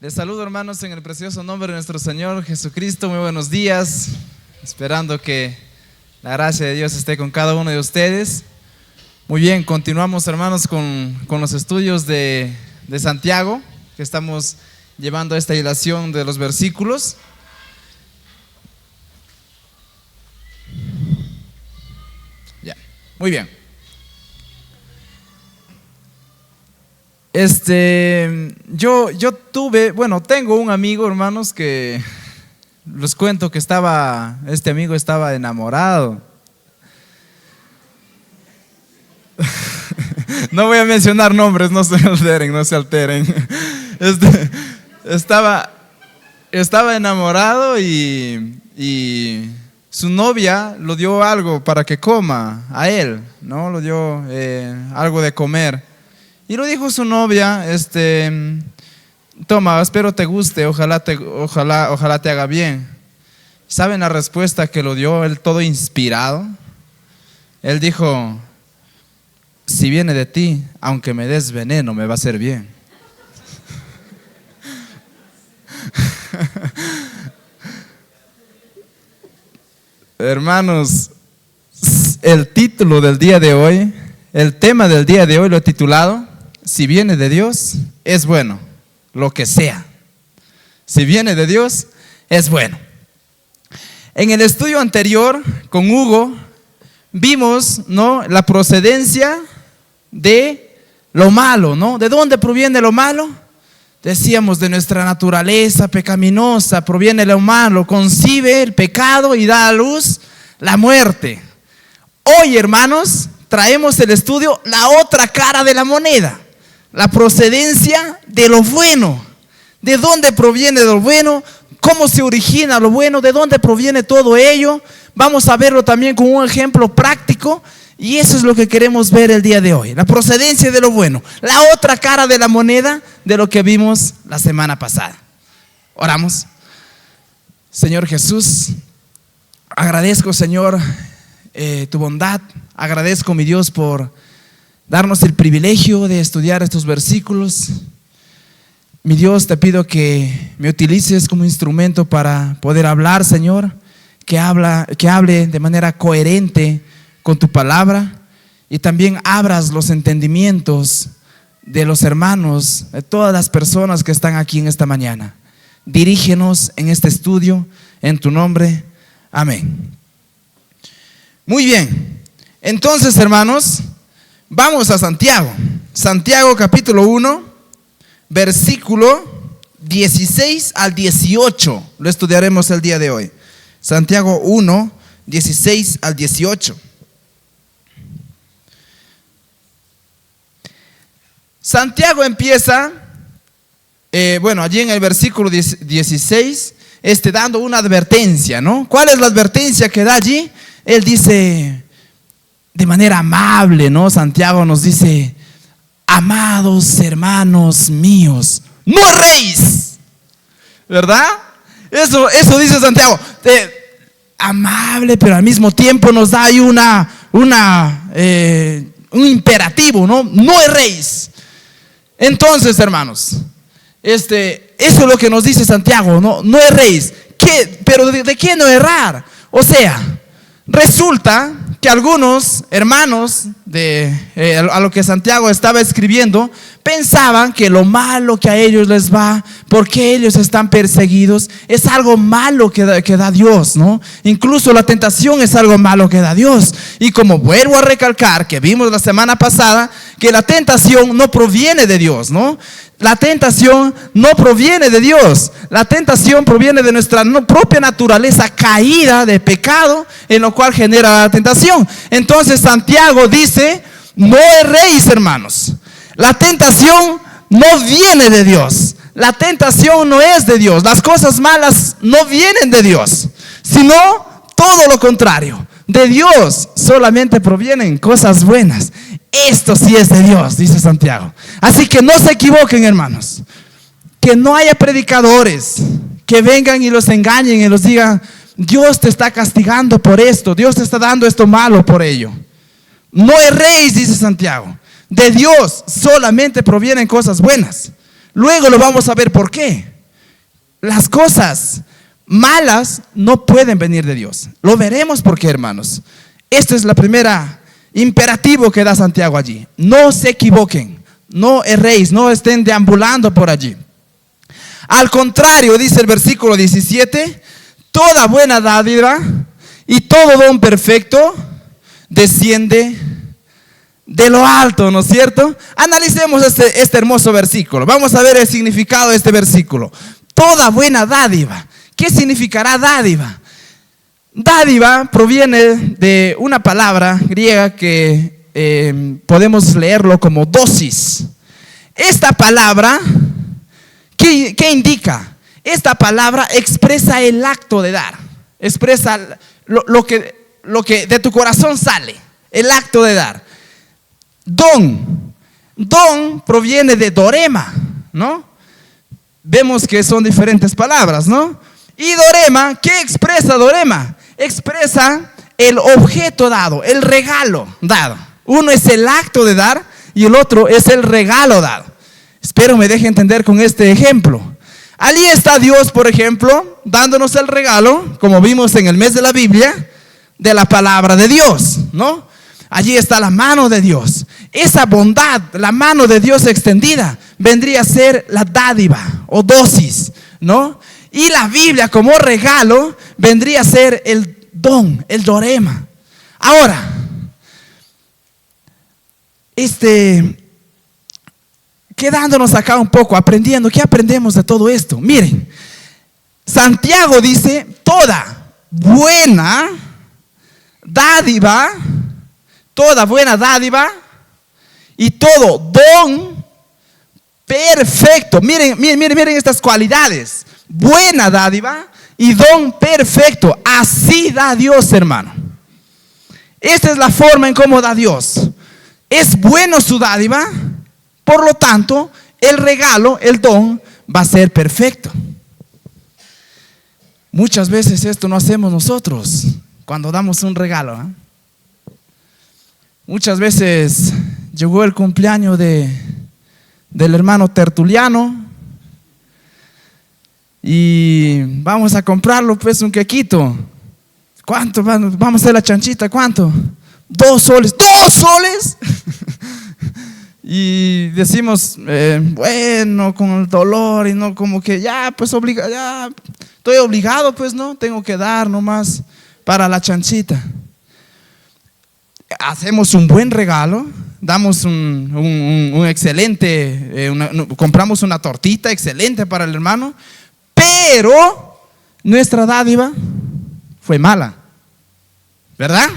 Les saludo, hermanos, en el precioso nombre de nuestro Señor Jesucristo. Muy buenos días, esperando que la gracia de Dios esté con cada uno de ustedes. Muy bien, continuamos, hermanos, con los estudios de Santiago, que estamos llevando esta hilación de los versículos. Ya, muy bien. Yo tengo un amigo, hermanos, que les cuento que este amigo estaba enamorado. No voy a mencionar nombres, no se alteren. Estaba enamorado y su novia lo dio algo para que coma a él, ¿no? Lo dio algo de comer. Y lo dijo su novia, toma, espero te guste, ojalá te haga bien. ¿Saben la respuesta que lo dio él, todo inspirado? Él dijo: si viene de ti, aunque me des veneno, me va a hacer bien. Hermanos, el título del día de hoy, el tema del día de hoy lo he titulado: si viene de Dios, es bueno, lo que sea. Si viene de Dios, es bueno. En el estudio anterior con Hugo vimos, ¿no?, la procedencia de lo malo, ¿no? ¿De dónde proviene lo malo? Decíamos, de nuestra naturaleza pecaminosa proviene lo malo, concibe el pecado y da a luz la muerte. Hoy, hermanos, traemos el estudio, la otra cara de la moneda, la procedencia de lo bueno. ¿De dónde proviene lo bueno? ¿Cómo se origina lo bueno? ¿De dónde proviene todo ello? Vamos a verlo también con un ejemplo práctico, y eso es lo que queremos ver el día de hoy, la procedencia de lo bueno, la otra cara de la moneda de lo que vimos la semana pasada. Oramos. Señor Jesús, agradezco, Señor, tu bondad. Agradezco, mi Dios, por darnos el privilegio de estudiar estos versículos. Mi Dios, te pido que me utilices como instrumento para poder hablar, Señor, que hable de manera coherente con tu palabra, y también abras los entendimientos de los hermanos, de todas las personas que están aquí en esta mañana. Dirígenos en este estudio, en tu nombre, amén. Muy bien, entonces, hermanos, vamos a Santiago. Santiago capítulo 1, versículo 16 al 18, lo estudiaremos el día de hoy. Santiago 1, 16 al 18. Santiago empieza, allí en el versículo 16, dando una advertencia, ¿no? ¿Cuál es la advertencia que da allí? Él dice de manera amable, ¿no? Santiago nos dice: amados hermanos míos, no erréis, ¿verdad? Eso dice Santiago, amable, pero al mismo tiempo nos da ahí un imperativo, ¿no? No erréis. Entonces, hermanos, eso es lo que nos dice Santiago, no erréis. ¿Pero de qué no errar? O sea, resulta que algunos hermanos a lo que Santiago estaba escribiendo pensaban que lo malo que a ellos les va, porque ellos están perseguidos, es algo malo que da Dios, ¿no? Incluso la tentación es algo malo que da Dios. Y como vuelvo a recalcar, que vimos la semana pasada, que la tentación no proviene de Dios, ¿no? La tentación no proviene de Dios. La tentación proviene de nuestra propia naturaleza caída de pecado, en lo cual genera la tentación. Entonces Santiago dice: no erréis, hermanos. La tentación no viene de Dios. La tentación no es de Dios. Las cosas malas no vienen de Dios, sino todo lo contrario. De Dios solamente provienen cosas buenas. Esto sí es de Dios, dice Santiago. Así que no se equivoquen, hermanos. Que no haya predicadores que vengan y los engañen y los digan: Dios te está castigando por esto, Dios te está dando esto malo por ello. No erréis, dice Santiago. De Dios solamente provienen cosas buenas. Luego lo vamos a ver por qué. las cosas malas no pueden venir de Dios. Lo veremos por qué, hermanos. Esto es la primera imperativo que da Santiago allí. No se equivoquen, no erréis, no estén deambulando por allí. Al contrario, dice el versículo 17, toda buena dádiva y todo don perfecto desciende de lo alto, ¿no es cierto? Analicemos este hermoso versículo. Vamos a ver el significado de este versículo. Toda buena dádiva. ¿Qué significará dádiva? Dádiva proviene de una palabra griega que podemos leerlo como dosis. Esta palabra, ¿qué indica? Esta palabra expresa el acto de dar. Expresa lo que de tu corazón sale, el acto de dar. Don proviene de dorema, ¿no? Vemos que son diferentes palabras, ¿no? Y dorema, ¿qué expresa dorema? Expresa el objeto dado, el regalo dado. Uno es el acto de dar y el otro es el regalo dado. Espero me deje entender con este ejemplo. Allí está Dios, por ejemplo, dándonos el regalo, como vimos en el mes de la Biblia, de la palabra de Dios, ¿no? Allí está la mano de Dios. Esa bondad, la mano de Dios extendida, vendría a ser la dádiva o dosis, ¿no? Y la Biblia como regalo vendría a ser el don, el dorema. Ahora, quedándonos acá un poco, aprendiendo, ¿qué aprendemos de todo esto? Miren, Santiago dice, toda buena dádiva y todo don perfecto. Miren estas cualidades. Buena dádiva y don perfecto. Así da Dios, hermano. Esta es la forma en cómo da Dios. Es bueno su dádiva, por lo tanto, el regalo, el don, va a ser perfecto. Muchas veces esto no hacemos nosotros cuando damos un regalo, ¿eh? Muchas veces llegó el cumpleaños del hermano Tertuliano y vamos a comprarlo, pues, un quequito. ¿Cuánto? Vamos a hacer la chanchita, ¿cuánto? 2 soles. ¿2 soles? Y decimos, bueno, con el dolor y no, como que ya, pues, ya estoy obligado, pues, no, tengo que dar nomás para la chanchita. Hacemos un buen regalo, damos un excelente, compramos una tortita excelente para el hermano, pero nuestra dádiva fue mala, ¿verdad?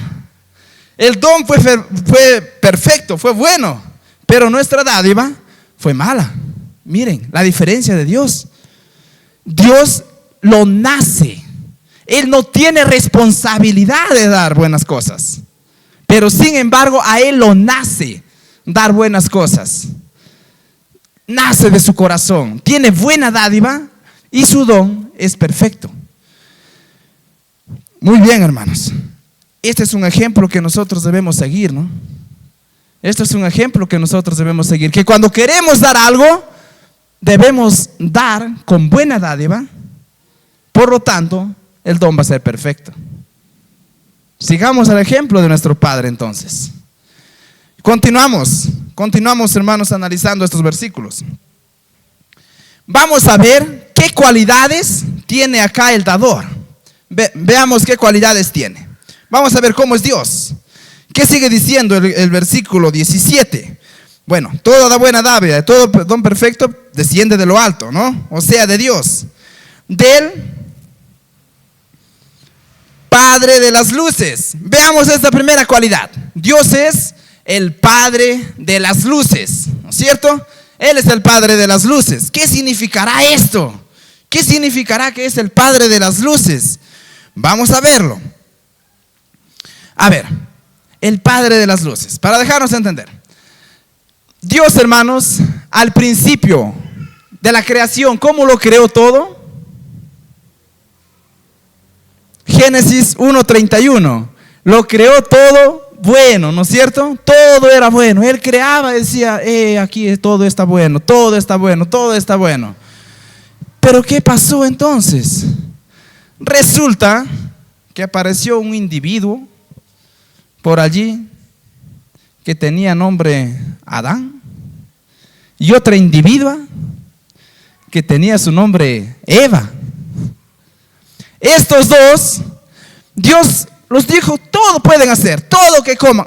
El don fue perfecto, fue bueno, pero nuestra dádiva fue mala. Miren la diferencia de Dios. Dios lo nace. Él no tiene responsabilidad de dar buenas cosas, pero sin embargo a Él lo nace dar buenas cosas. Nace de su corazón, tiene buena dádiva y su don es perfecto. Muy bien, hermanos. Este es un ejemplo que nosotros debemos seguir, ¿no? Este es un ejemplo que nosotros debemos seguir. Que cuando queremos dar algo, debemos dar con buena dádiva. Por lo tanto, el don va a ser perfecto. Sigamos el ejemplo de nuestro Padre entonces. Continuamos, hermanos, analizando estos versículos. Vamos a ver qué cualidades tiene acá el dador. Veamos qué cualidades tiene. Vamos a ver cómo es Dios. ¿Qué sigue diciendo el versículo 17? Bueno, toda buena dádiva, todo don perfecto desciende de lo alto, ¿no? O sea, de Dios, del Padre de las luces. Veamos esta primera cualidad. Dios es el Padre de las luces, ¿no es cierto? Él es el Padre de las luces. ¿Qué significará esto? ¿Qué significará que es el Padre de las luces? Vamos a verlo. A ver, el Padre de las luces, para dejarnos entender. Dios, hermanos, al principio de la creación, ¿cómo lo creó todo? Génesis 1:31, lo creó todo bueno, ¿no es cierto? Todo era bueno. Él creaba, decía, aquí todo está bueno, todo está bueno, todo está bueno. Pero ¿qué pasó entonces? Resulta que apareció un individuo por allí que tenía nombre Adán y otra individua que tenía su nombre Eva. Estos dos, Dios los dijo, todo pueden hacer, todo que coman.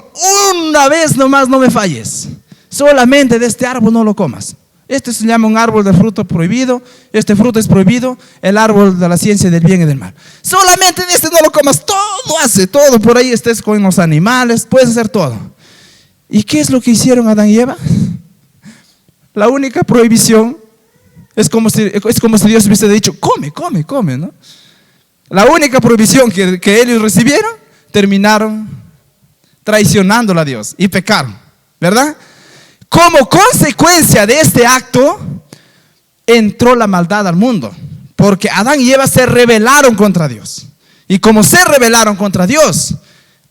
Una vez nomás no me falles. Solamente de este árbol no lo comas. Este se llama un árbol de fruto prohibido. Este fruto es prohibido, el árbol de la ciencia del bien y del mal. Solamente de este no lo comas. Todo hace, todo por ahí estés con los animales, puedes hacer todo. ¿Y qué es lo que hicieron Adán y Eva? La única prohibición es como si Dios hubiese dicho, come, come, come, ¿no? La única prohibición que ellos recibieron, terminaron traicionándola a Dios y pecaron, ¿verdad? Como consecuencia de este acto, entró la maldad al mundo, porque Adán y Eva se rebelaron contra Dios. Y como se rebelaron contra Dios,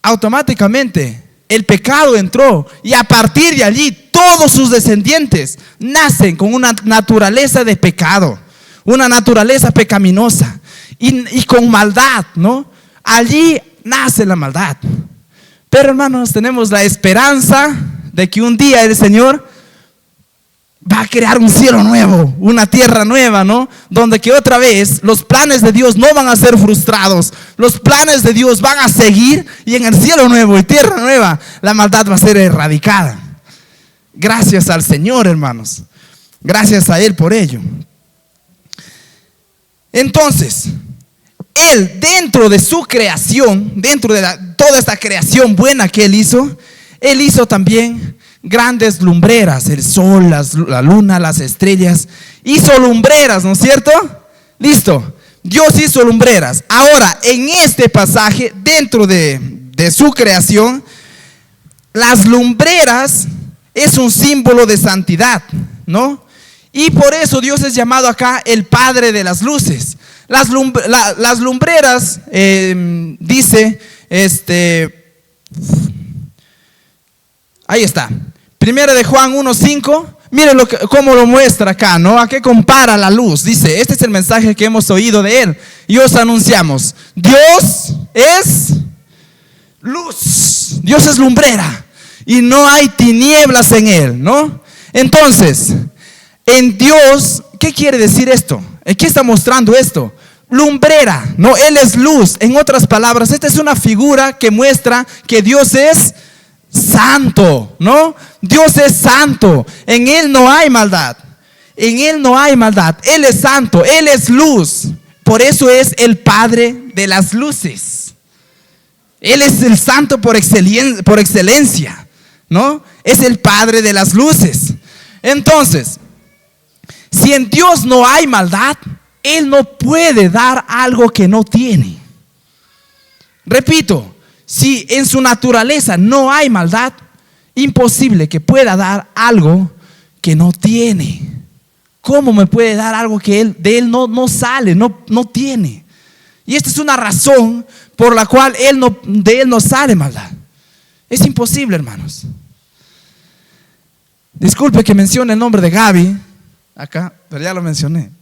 automáticamente el pecado entró, y a partir de allí todos sus descendientes nacen con una naturaleza de pecado, una naturaleza pecaminosa y con maldad, ¿no? Allí nace la maldad. Pero hermanos, tenemos la esperanza de que un día el Señor va a crear un cielo nuevo, una tierra nueva, ¿no? Donde que otra vez los planes de Dios no van a ser frustrados. Los planes de Dios van a seguir, y en el cielo nuevo y tierra nueva la maldad va a ser erradicada. Gracias al Señor, hermanos. Gracias a Él por ello. Entonces, Él, dentro de su creación, dentro de toda esta creación buena que Él hizo también grandes lumbreras, el sol, la luna, las estrellas. Hizo lumbreras, ¿no es cierto? Listo, Dios hizo lumbreras. Ahora, en este pasaje, dentro de su creación, las lumbreras es un símbolo de santidad, ¿no? Y por eso Dios es llamado acá el Padre de las luces. Las lumbreras, dice, ahí está, Primera de Juan 1:5. Miren cómo lo muestra acá, ¿no? ¿A qué compara la luz? Dice, este es el mensaje que hemos oído de Él y os anunciamos. Dios es luz, Dios es lumbrera, y no hay tinieblas en Él, ¿no? Entonces, en Dios, ¿qué quiere decir esto? ¿Qué está mostrando esto? Lumbrera, ¿no? Él es luz. En otras palabras, esta es una figura que muestra que Dios es santo, ¿no? Dios es santo. En Él no hay maldad. En Él no hay maldad. Él es santo, Él es luz. Por eso es el Padre de las luces. Él es el santo por excelencia, ¿no? Es el Padre de las luces. Entonces, si en Dios no hay maldad, Él no puede dar algo que no tiene. Repito, si en su naturaleza no hay maldad, imposible que pueda dar algo que no tiene. ¿Cómo me puede dar algo que de Él no sale, no tiene? Y esta es una razón por la cual de Él no sale maldad. Es imposible, hermanos. Disculpe que mencione el nombre de Gaby acá, pero ya lo mencioné.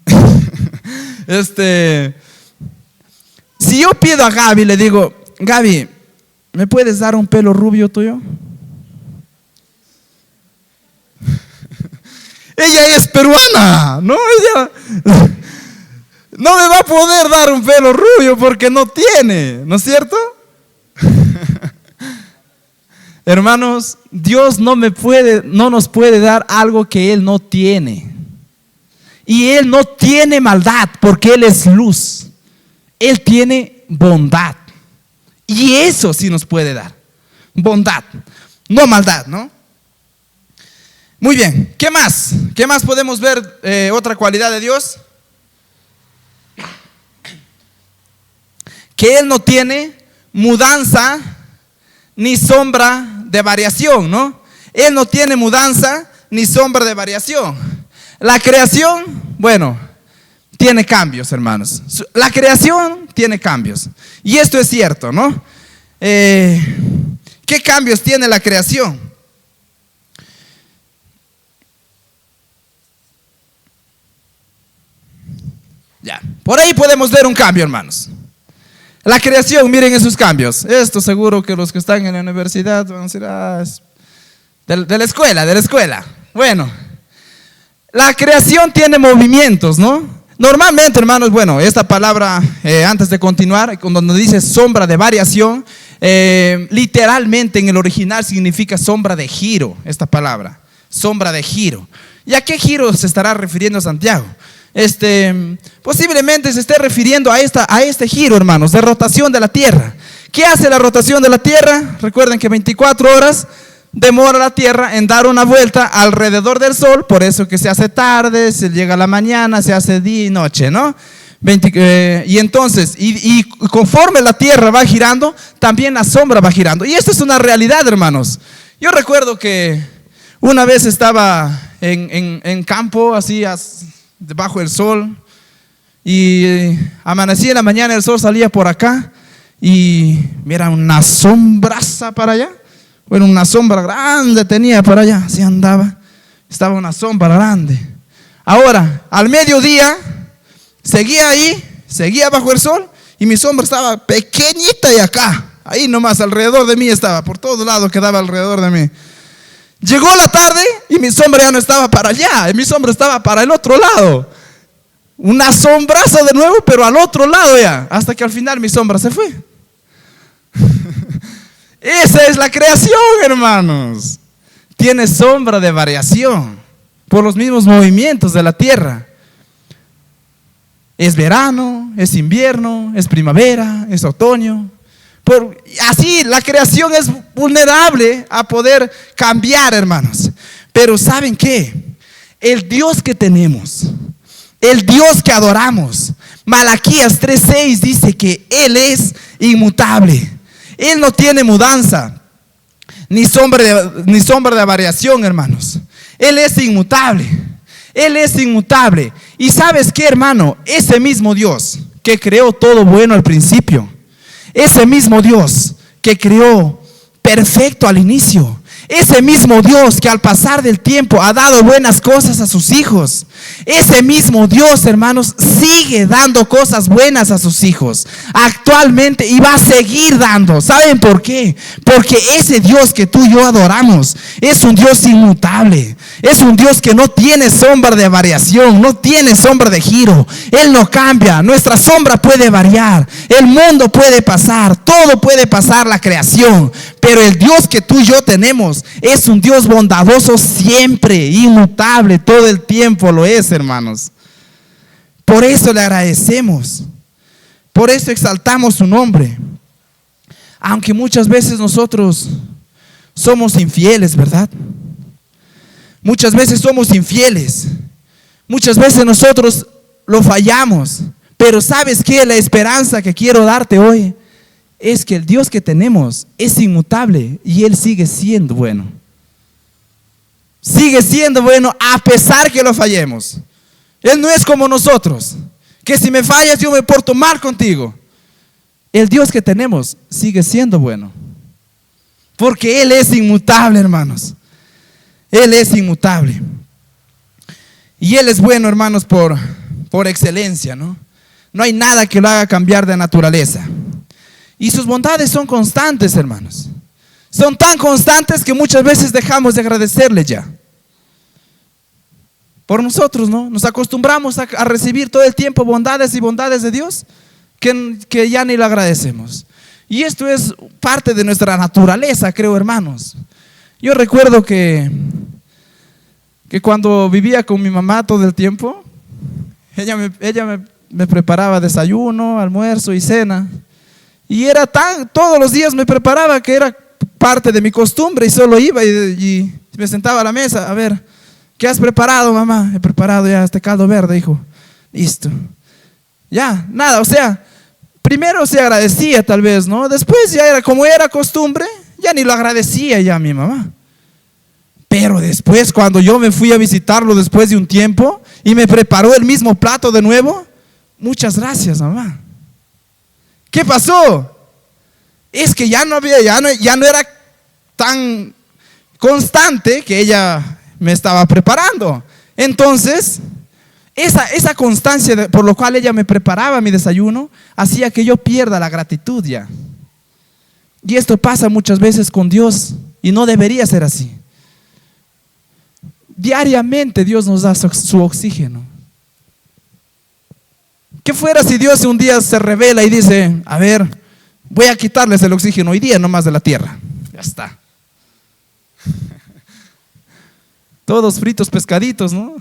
Si yo pido a Gaby, le digo, Gaby, ¿me puedes dar un pelo rubio tuyo? Ella es peruana, ¿no? Ella no me va a poder dar un pelo rubio porque no tiene, ¿no es cierto? Hermanos, Dios no nos puede dar algo que Él no tiene. Y Él no tiene maldad porque Él es luz. Él tiene bondad. Y eso sí nos puede dar. Bondad, no maldad, ¿no? Muy bien, ¿qué más? ¿Qué más podemos ver? Otra cualidad de Dios. Que Él no tiene mudanza ni sombra de variación, ¿no? Él no tiene mudanza ni sombra de variación. La creación, bueno, tiene cambios, hermanos. La creación tiene cambios. Y esto es cierto, ¿no? ¿Qué cambios tiene la creación? Ya, por ahí podemos ver un cambio, hermanos. La creación, miren esos cambios. Esto seguro que los que están en la universidad van a decir, es de la escuela. Bueno, la creación tiene movimientos, ¿no? Normalmente, hermanos, bueno, esta palabra, antes de continuar, cuando dice sombra de variación, literalmente en el original significa sombra de giro, esta palabra, sombra de giro. ¿Y a qué giro se estará refiriendo Santiago? Posiblemente se esté refiriendo a este giro, hermanos, de rotación de la Tierra. ¿Qué hace la rotación de la Tierra? Recuerden que 24 horas demora la Tierra en dar una vuelta alrededor del Sol, por eso que se hace tarde, se llega a la mañana, se hace día y noche, ¿no? Y entonces, y conforme la Tierra va girando, también la sombra va girando. Y esto es una realidad, hermanos. Yo recuerdo que una vez estaba en campo, así debajo del sol, y amanecí en la mañana, el sol salía por acá, y mira, una sombraza para allá. Bueno, una sombra grande tenía para allá, así andaba, estaba una sombra grande. Ahora, al mediodía, seguía ahí, seguía bajo el sol, y mi sombra estaba pequeñita y acá, ahí nomás, alrededor de mí estaba, por todos lados quedaba alrededor de mí. Llegó la tarde y mi sombra ya no estaba para allá, mi sombra estaba para el otro lado. Una sombraza de nuevo, pero al otro lado ya, hasta que al final mi sombra se fue. Esa es la creación, hermanos. Tiene sombra de variación por los mismos movimientos de la tierra. Es verano, es invierno, es primavera, es otoño. Así la creación es vulnerable a poder cambiar, hermanos. Pero ¿saben qué? El Dios que tenemos, el Dios que adoramos, Malaquías 3:6 dice que Él es inmutable. Él no tiene mudanza, ni sombra de variación, hermanos. Él es inmutable. Él es inmutable. Y ¿sabes qué, hermano? Ese mismo Dios que creó todo bueno al principio, ese mismo Dios que creó perfecto al inicio, ese mismo Dios que al pasar del tiempo ha dado buenas cosas a sus hijos, ese mismo Dios, hermanos, sigue dando cosas buenas a sus hijos actualmente y va a seguir dando. ¿Saben por qué? Porque ese Dios que tú y yo adoramos es un Dios inmutable. Es un Dios que no tiene sombra de variación, no tiene sombra de giro. Él no cambia. Nuestra sombra puede variar, el mundo puede pasar, todo puede pasar, la creación. Pero el Dios que tú y yo tenemos es un Dios bondadoso siempre, inmutable, todo el tiempo lo es, hermanos. Por eso le agradecemos, por eso exaltamos su nombre. Aunque muchas veces nosotros somos infieles, ¿verdad? Muchas veces somos infieles, muchas veces nosotros lo fallamos. Pero ¿sabes qué? La esperanza que quiero darte hoy es que el Dios que tenemos es inmutable y Él sigue siendo bueno. Sigue siendo bueno a pesar que lo fallemos. Él no es como nosotros, que si me fallas yo me porto mal contigo. El Dios que tenemos sigue siendo bueno, porque Él es inmutable, hermanos. Él es inmutable. Y Él es bueno, hermanos, por excelencia, ¿no? No hay nada que lo haga cambiar de naturaleza. Y sus bondades son constantes, hermanos. Son tan constantes que muchas veces dejamos de agradecerle ya. Por nosotros, ¿no? Nos acostumbramos a recibir todo el tiempo bondades y bondades de Dios que ya ni lo agradecemos. Y esto es parte de nuestra naturaleza, creo, hermanos. Yo recuerdo que cuando vivía con mi mamá todo el tiempo, ella me preparaba desayuno, almuerzo y cena. Y todos los días me preparaba, que era parte de mi costumbre, y solo iba y me sentaba a la mesa. A ver, ¿qué has preparado, mamá? He preparado ya este caldo verde, hijo. Listo. Ya, nada, o sea, primero se agradecía tal vez, ¿no? Después ya era como era costumbre, ya ni lo agradecía ya a mi mamá. Pero después, cuando yo me fui a visitarlo después de un tiempo y me preparó el mismo plato de nuevo, muchas gracias, mamá. ¿Qué pasó? Es que ya no era tan constante que ella me estaba preparando. Entonces, Esa constancia por lo cual ella me preparaba mi desayuno, hacía que yo pierda la gratitud ya. Y esto pasa muchas veces con Dios y no debería ser así. Diariamente Dios nos da su oxígeno. ¿Qué fuera si Dios un día se revela y dice, a ver, voy a quitarles el oxígeno hoy día nomás de la tierra? Ya está. Todos fritos pescaditos, ¿no?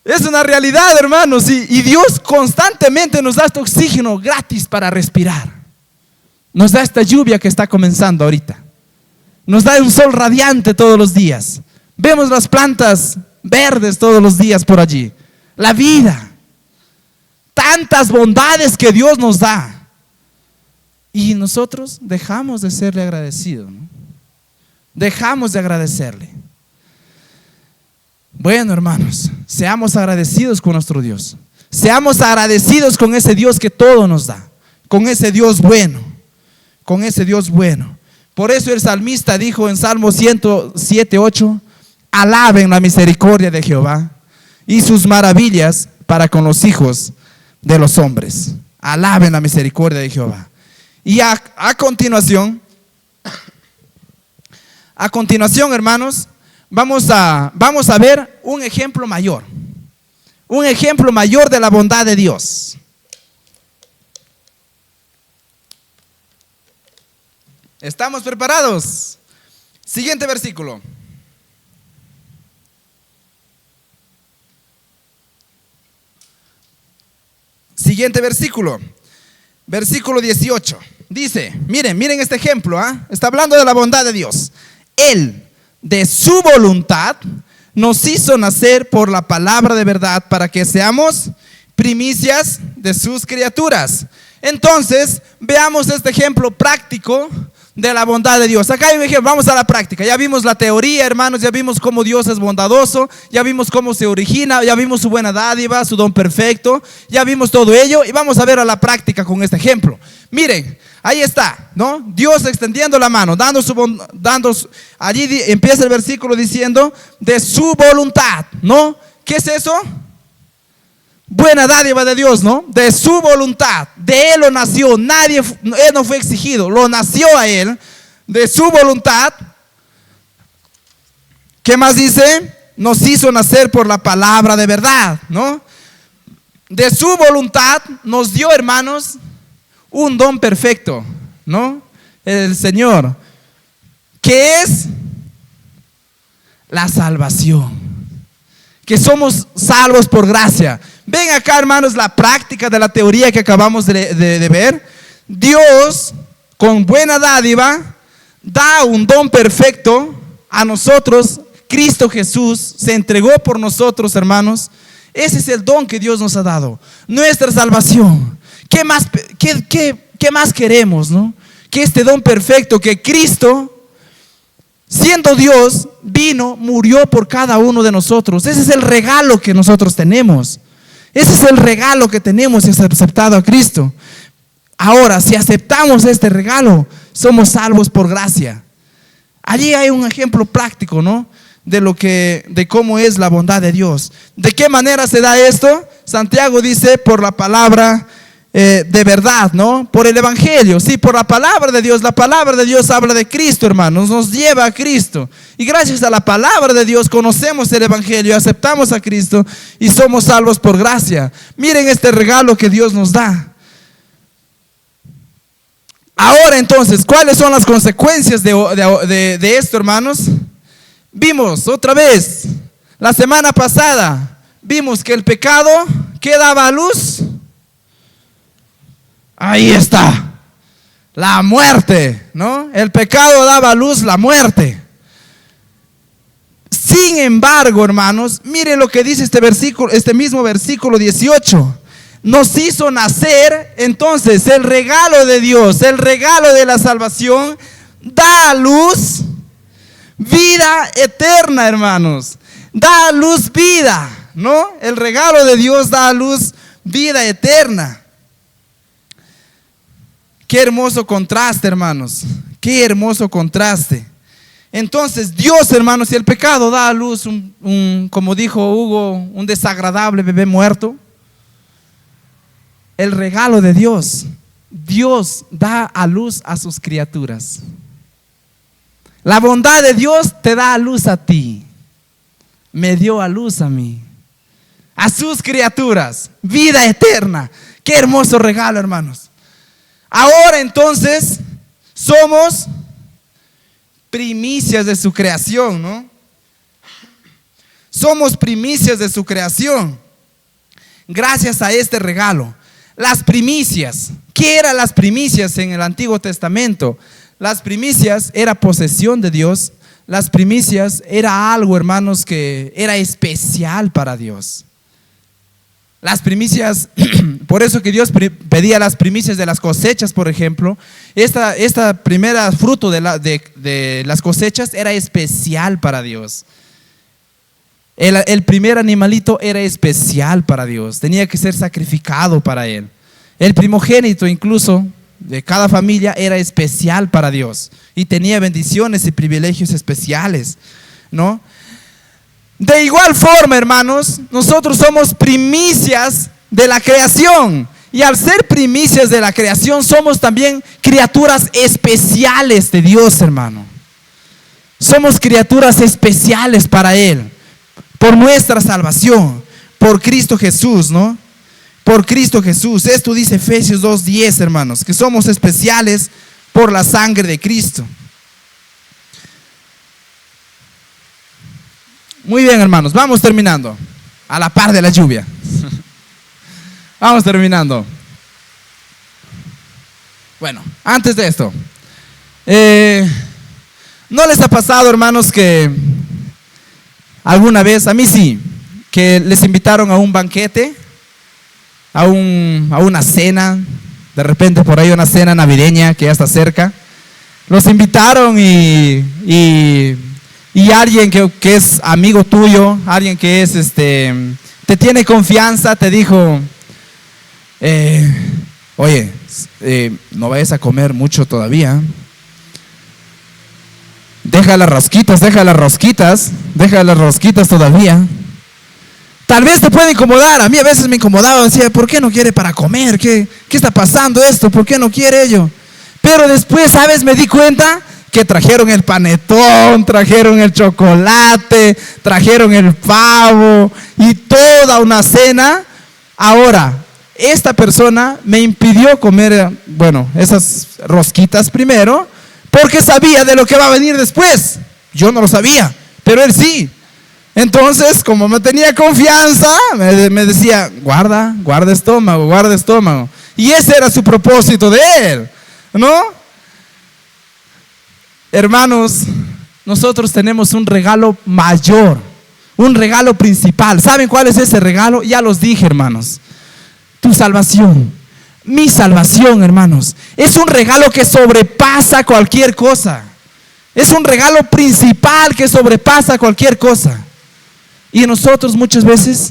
Es una realidad, hermanos, y Dios constantemente nos da este oxígeno gratis para respirar. Nos da esta lluvia que está comenzando ahorita. Nos da un sol radiante todos los días. Vemos las plantas verdes todos los días por allí. La vida. Tantas bondades que Dios nos da. Y nosotros dejamos de serle agradecidos, ¿no? Dejamos de agradecerle. Bueno, hermanos, seamos agradecidos con nuestro Dios. Seamos agradecidos con ese Dios que todo nos da. Con ese Dios bueno. Con ese Dios bueno. Por eso el salmista dijo en Salmo 107:8: alaben la misericordia de Jehová y sus maravillas para con los hijos de los hombres. Alaben la misericordia de Jehová. Y a continuación, hermanos, vamos a ver un ejemplo mayor. Un ejemplo mayor de la bondad de Dios. ¿Estamos preparados? Siguiente versículo. Siguiente versículo. Versículo 18. Dice, miren este ejemplo, está hablando de la bondad de Dios. Él, de su voluntad, nos hizo nacer por la palabra de verdad para que seamos primicias de sus criaturas. Entonces, veamos este ejemplo práctico de la bondad de Dios. Acá hay un ejemplo, vamos a la práctica. Ya vimos la teoría, hermanos, ya vimos cómo Dios es bondadoso, ya vimos cómo se origina, ya vimos su buena dádiva, su don perfecto, ya vimos todo ello y vamos a ver a la práctica con este ejemplo. Miren, ahí está, ¿no? Dios extendiendo la mano, allí empieza el versículo diciendo de su voluntad, ¿no? ¿Qué es eso? Buena dádiva de Dios, ¿no? De su voluntad, de Él lo nació, Él no fue exigido, lo nació a Él, de su voluntad. ¿Qué más dice? Nos hizo nacer por la palabra de verdad, ¿no? De su voluntad nos dio, hermanos, un don perfecto, ¿no? El Señor, que es la salvación, que somos salvos por gracia. Ven acá, hermanos, la práctica de la teoría que acabamos de ver. Dios, con buena dádiva, da un don perfecto a nosotros. Cristo Jesús se entregó por nosotros, hermanos. Ese es el don que Dios nos ha dado, nuestra salvación. ¿Qué más queremos, no? Que este don perfecto, que Cristo, siendo Dios, vino, murió por cada uno de nosotros. Ese es el regalo que nosotros tenemos. Ese es el regalo que tenemos, es aceptado a Cristo. Ahora, si aceptamos este regalo, somos salvos por gracia. Allí hay un ejemplo práctico, ¿no? De cómo es la bondad de Dios. ¿De qué manera se da esto? Santiago dice por la palabra de verdad, ¿no? Por el evangelio, sí, por la palabra de Dios. La palabra de Dios habla de Cristo, hermanos, nos lleva a Cristo. Y gracias a la palabra de Dios conocemos el evangelio, aceptamos a Cristo y somos salvos por gracia. Miren este regalo que Dios nos da. Ahora entonces, ¿cuáles son las consecuencias de esto, hermanos? Vimos otra vez, la semana pasada, vimos que el pecado, ¿qué daba a luz? Ahí está, la muerte, ¿no? El pecado daba a luz la muerte. Sin embargo, hermanos, miren lo que dice este mismo versículo 18. Nos hizo nacer, entonces, el regalo de Dios, el regalo de la salvación, da a luz vida eterna, hermanos. Da a luz vida, ¿no? El regalo de Dios da a luz vida eterna. Qué hermoso contraste, hermanos. Qué hermoso contraste Entonces Dios, hermanos, si el pecado da a luz como dijo Hugo, un desagradable bebé muerto, el regalo de Dios, Dios da a luz a sus criaturas. La bondad de Dios te da a luz a ti. Me dio a luz a mí, a sus criaturas, vida eterna. Qué hermoso regalo, hermanos. Ahora entonces somos primicias de su creación, ¿no? Somos primicias de su creación gracias a este regalo. Las primicias. ¿Qué eran las primicias en el Antiguo Testamento? Las primicias era posesión de Dios. Las primicias era algo, hermanos, que era especial para Dios. Las primicias, por eso que Dios pedía las primicias de las cosechas, por ejemplo. Esta primera fruto de las cosechas era especial para Dios. El primer animalito era especial para Dios, tenía que ser sacrificado para Él. El primogénito incluso de cada familia era especial para Dios y tenía bendiciones y privilegios especiales, ¿no? De igual forma, hermanos, nosotros somos primicias de la creación. Y al ser primicias de la creación, somos también criaturas especiales de Dios, hermano. Somos criaturas especiales para Él, por nuestra salvación, por Cristo Jesús, ¿no? Por Cristo Jesús. Esto dice Efesios 2:10, hermanos, que somos especiales por la sangre de Cristo. Muy bien, hermanos, vamos terminando. A la par de la lluvia. Vamos terminando. Bueno, antes de esto, ¿no les ha pasado, hermanos, que alguna vez, a mí sí, que les invitaron a un banquete, a una cena, de repente por ahí una cena navideña que ya está cerca? Los invitaron y alguien que es amigo tuyo, alguien que es te tiene confianza, te dijo, oye, no vayas a comer mucho todavía. Deja las rosquitas todavía. Tal vez te puede incomodar. A mí a veces me incomodaba, decía, ¿por qué no quiere para comer? ¿Qué está pasando esto? ¿Por qué no quiere ello? Pero después, ¿sabes? Me di cuenta que trajeron el panetón, trajeron el chocolate, trajeron el pavo y toda una cena. Ahora, esta persona me impidió comer, esas rosquitas primero, porque sabía de lo que va a venir después. Yo no lo sabía, pero él sí. Entonces, como me tenía confianza, me decía, guarda estómago. Y ese era su propósito de él, ¿no? Hermanos, nosotros tenemos un regalo mayor, un regalo principal. ¿Saben cuál es ese regalo? Ya los dije, hermanos. Tu salvación, mi salvación, hermanos, es un regalo que sobrepasa cualquier cosa. Es un regalo principal que sobrepasa cualquier cosa. Y nosotros muchas veces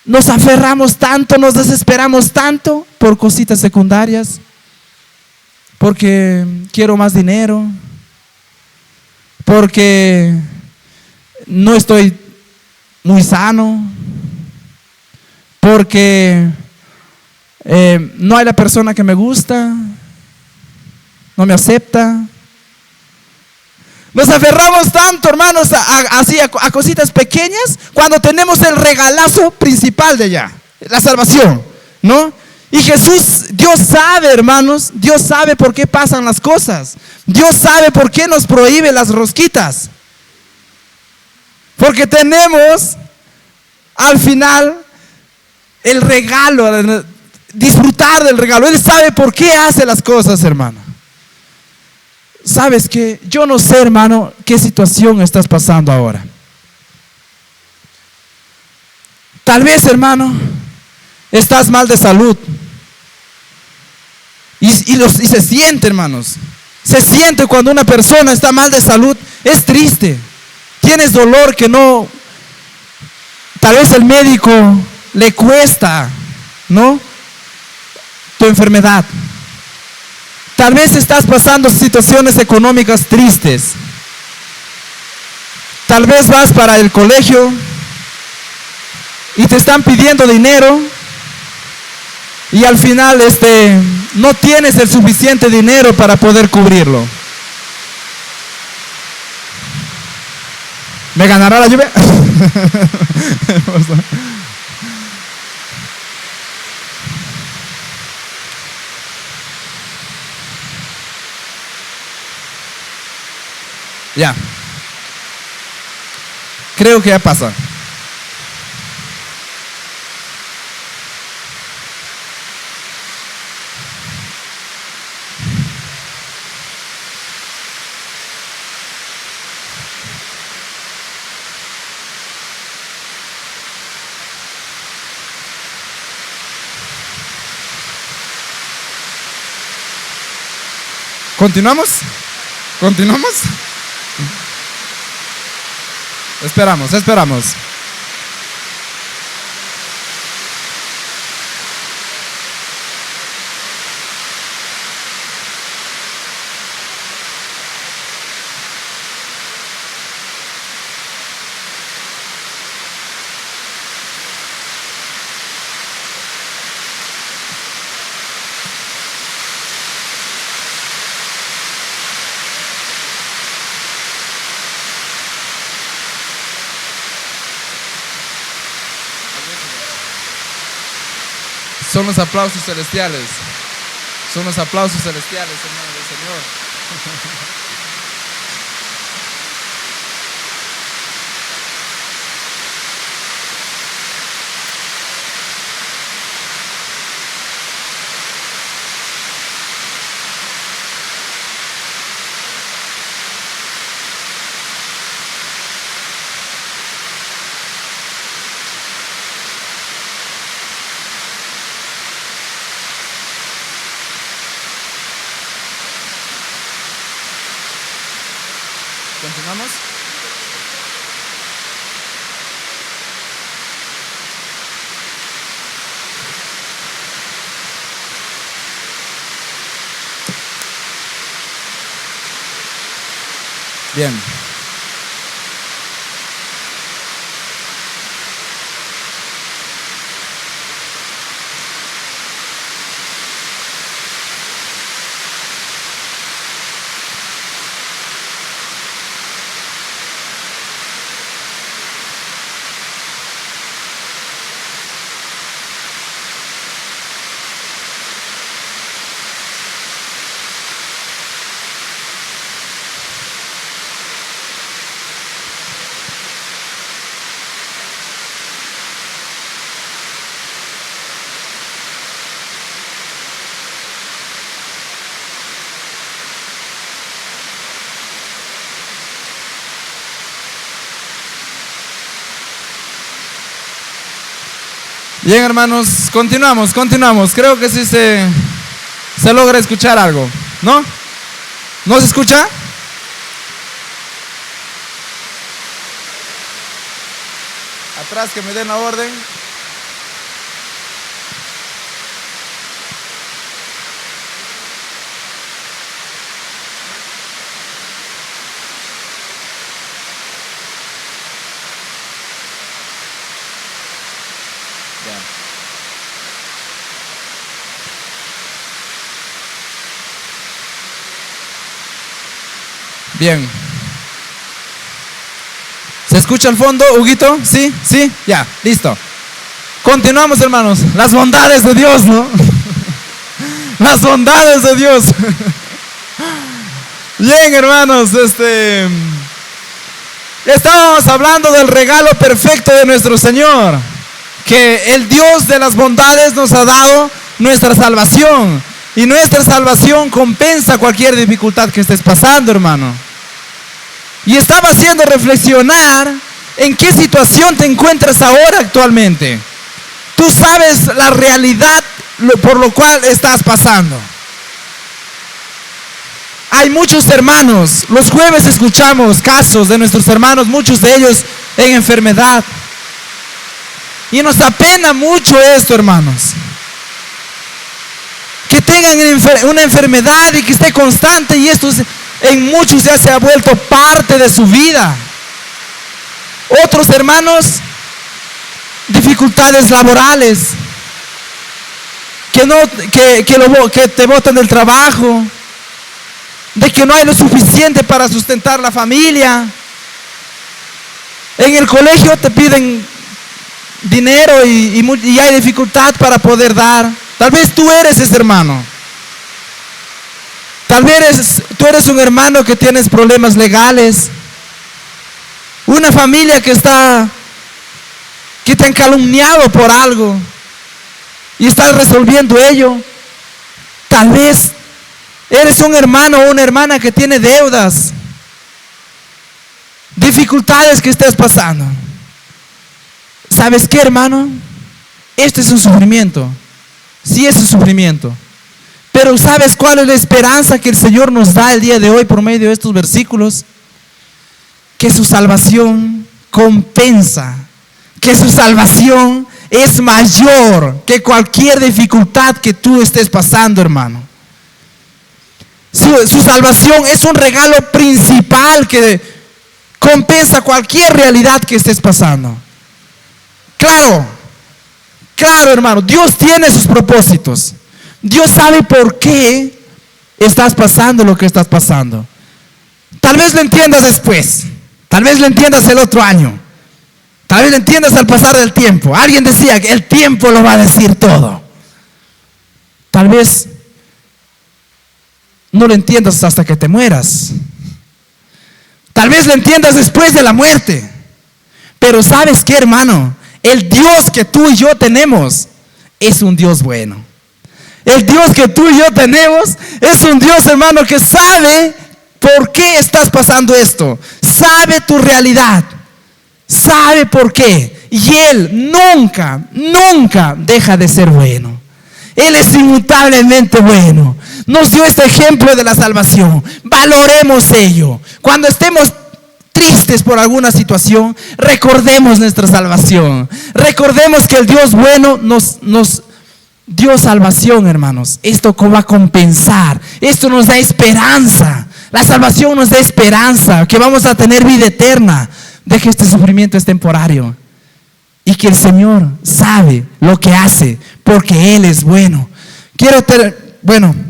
nos aferramos tanto, nos desesperamos tanto por cositas secundarias, porque quiero más dinero, porque no estoy muy sano, porque no hay la persona que me gusta, no me acepta. Nos aferramos tanto, hermanos, a cositas pequeñas, cuando tenemos el regalazo principal de allá, la salvación, ¿no? Y Jesús, Dios sabe, hermanos, Dios sabe por qué pasan las cosas. Dios sabe por qué nos prohíbe las rosquitas. Porque tenemos al final el regalo, disfrutar del regalo. Él sabe por qué hace las cosas, hermano. ¿Sabes qué? Yo no sé, hermano, qué situación estás pasando ahora. Tal vez, hermano, estás mal de salud. Y se siente, hermanos. Se siente cuando una persona está mal de salud. Es triste. Tienes dolor que no, tal vez el médico le cuesta, ¿no? Tu enfermedad. Tal vez estás pasando situaciones económicas tristes. Tal vez vas para el colegio y te están pidiendo dinero y al final no tienes el suficiente dinero para poder cubrirlo. ¿Me ganará la lluvia? Ya. Creo que ya pasa. ¿Continuamos? ¿Continuamos? Esperamos. Son los aplausos celestiales. Son los aplausos celestiales, hermano del Señor. ¿Continuamos? Bien. Bien, hermanos, continuamos. Creo que sí se logra escuchar algo, ¿no? ¿No se escucha? Atrás que me den la orden. Bien. ¿Se escucha al fondo, Huguito? ¿Sí? ¿Sí? Ya, listo. Continuamos, hermanos. Las bondades de Dios, ¿no? Las bondades de Dios. Bien, hermanos, estábamos hablando del regalo perfecto de nuestro Señor, que el Dios de las bondades nos ha dado nuestra salvación, y nuestra salvación compensa cualquier dificultad que estés pasando, hermano. Y estaba haciendo reflexionar en qué situación te encuentras ahora actualmente. Tú sabes la realidad por lo cual estás pasando. Hay muchos hermanos, los jueves escuchamos casos de nuestros hermanos, muchos de ellos en enfermedad. Y nos apena mucho esto, hermanos. Que tengan una enfermedad y que esté constante, y esto en muchos ya se ha vuelto parte de su vida. Otros hermanos, dificultades laborales, que te botan del trabajo, de que no hay lo suficiente para sustentar la familia. En el colegio te piden dinero y hay dificultad para poder dar. Tal vez tú eres ese hermano. Tal vez tú eres un hermano que tienes problemas legales. Una familia que te han calumniado por algo y estás resolviendo ello. Tal vez eres un hermano o una hermana que tiene deudas, dificultades que estés pasando. ¿Sabes qué, hermano? Este es un sufrimiento. Sí, es un sufrimiento. Pero ¿sabes cuál es la esperanza que el Señor nos da el día de hoy por medio de estos versículos? Que su salvación compensa, que su salvación es mayor que cualquier dificultad que tú estés pasando, hermano. Su salvación es un regalo principal que compensa cualquier realidad que estés pasando. Claro, hermano, Dios tiene sus propósitos. Dios sabe por qué estás pasando lo que estás pasando. Tal vez lo entiendas después. Tal vez lo entiendas el otro año. Tal vez lo entiendas al pasar del tiempo. Alguien decía que el tiempo lo va a decir todo. Tal vez no lo entiendas hasta que te mueras. Tal vez lo entiendas después de la muerte. Pero ¿sabes qué, hermano? El Dios que tú y yo tenemos es un Dios bueno. El Dios que tú y yo tenemos es un Dios, hermano, que sabe por qué estás pasando esto. Sabe tu realidad. Sabe por qué. Y Él nunca deja de ser bueno. Él es inmutablemente bueno. Nos dio este ejemplo de la salvación. Valoremos ello. Cuando estemos tristes por alguna situación, recordemos nuestra salvación. Recordemos que el Dios bueno nos dio salvación, hermanos. Esto va a compensar. Esto nos da esperanza. La salvación nos da esperanza, que vamos a tener vida eterna, de que este sufrimiento es temporario y que el Señor sabe lo que hace porque Él es bueno.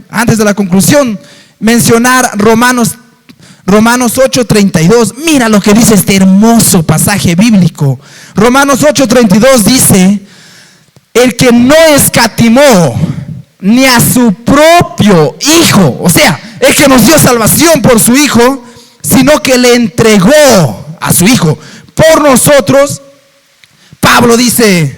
Antes de la conclusión, mencionar Romanos 8:32. Mira lo que dice este hermoso pasaje bíblico. Romanos 8:32 dice: el que no escatimó ni a su propio Hijo, o sea, el que nos dio salvación por su Hijo, sino que le entregó a su Hijo por nosotros. Pablo dice: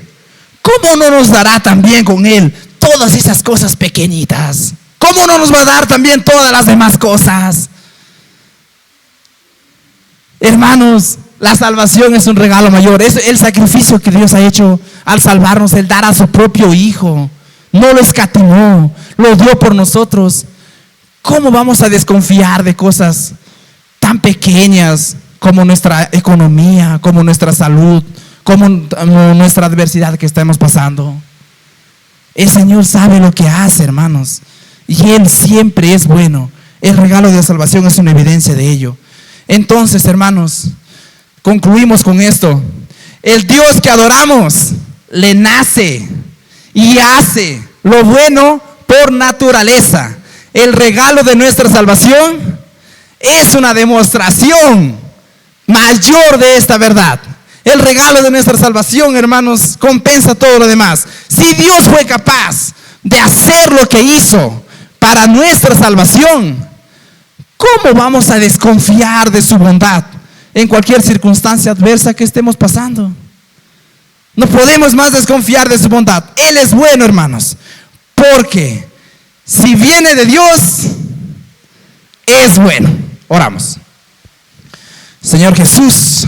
¿cómo no nos dará también con Él todas esas cosas pequeñitas? ¿Cómo no nos va a dar también todas las demás cosas? Hermanos, la salvación es un regalo mayor. Es el sacrificio que Dios ha hecho al salvarnos, el dar a su propio Hijo. No lo escatimó, lo dio por nosotros. ¿Cómo vamos a desconfiar de cosas tan pequeñas como nuestra economía, como nuestra salud, como nuestra adversidad que estamos pasando? El Señor sabe lo que hace, hermanos, y Él siempre es bueno. El regalo de la salvación es una evidencia de ello. Entonces, hermanos, concluimos con esto. El Dios que adoramos le nace y hace lo bueno por naturaleza. El regalo de nuestra salvación es una demostración mayor de esta verdad. El regalo de nuestra salvación, hermanos, compensa todo lo demás. Si Dios fue capaz de hacer lo que hizo para nuestra salvación, ¿cómo vamos a desconfiar de su bondad en cualquier circunstancia adversa que estemos pasando? No podemos más desconfiar de su bondad. Él es bueno, hermanos, porque si viene de Dios, es bueno. Oramos. Señor Jesús,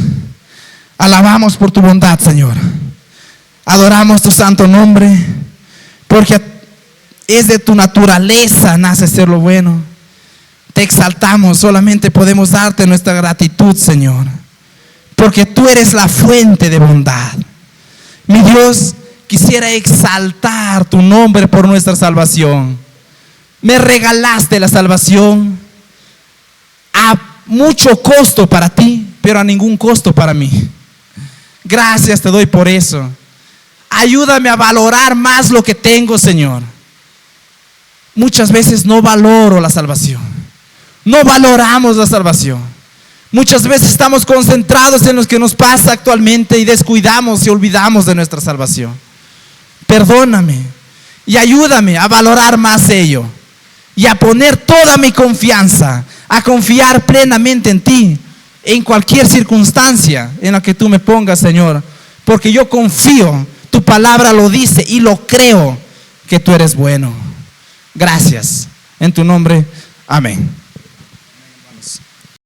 alabamos por tu bondad, Señor. Adoramos tu santo nombre, porque es de tu naturaleza nace ser lo bueno. Te exaltamos, solamente podemos darte nuestra gratitud, Señor, porque tú eres la fuente de bondad. Mi Dios, quisiera exaltar tu nombre por nuestra salvación. Me regalaste la salvación a mucho costo para ti, pero a ningún costo para mí. Gracias te doy por eso. Ayúdame a valorar más lo que tengo, Señor. Muchas veces no valoro la salvación. No valoramos la salvación. Muchas veces estamos concentrados en lo que nos pasa actualmente y descuidamos y olvidamos de nuestra salvación. Perdóname y ayúdame a valorar más ello y a poner toda mi confianza, a confiar plenamente en ti, en cualquier circunstancia en la que tú me pongas, Señor, porque yo confío, tu palabra lo dice y lo creo, que tú eres bueno. Gracias. En tu nombre, amén.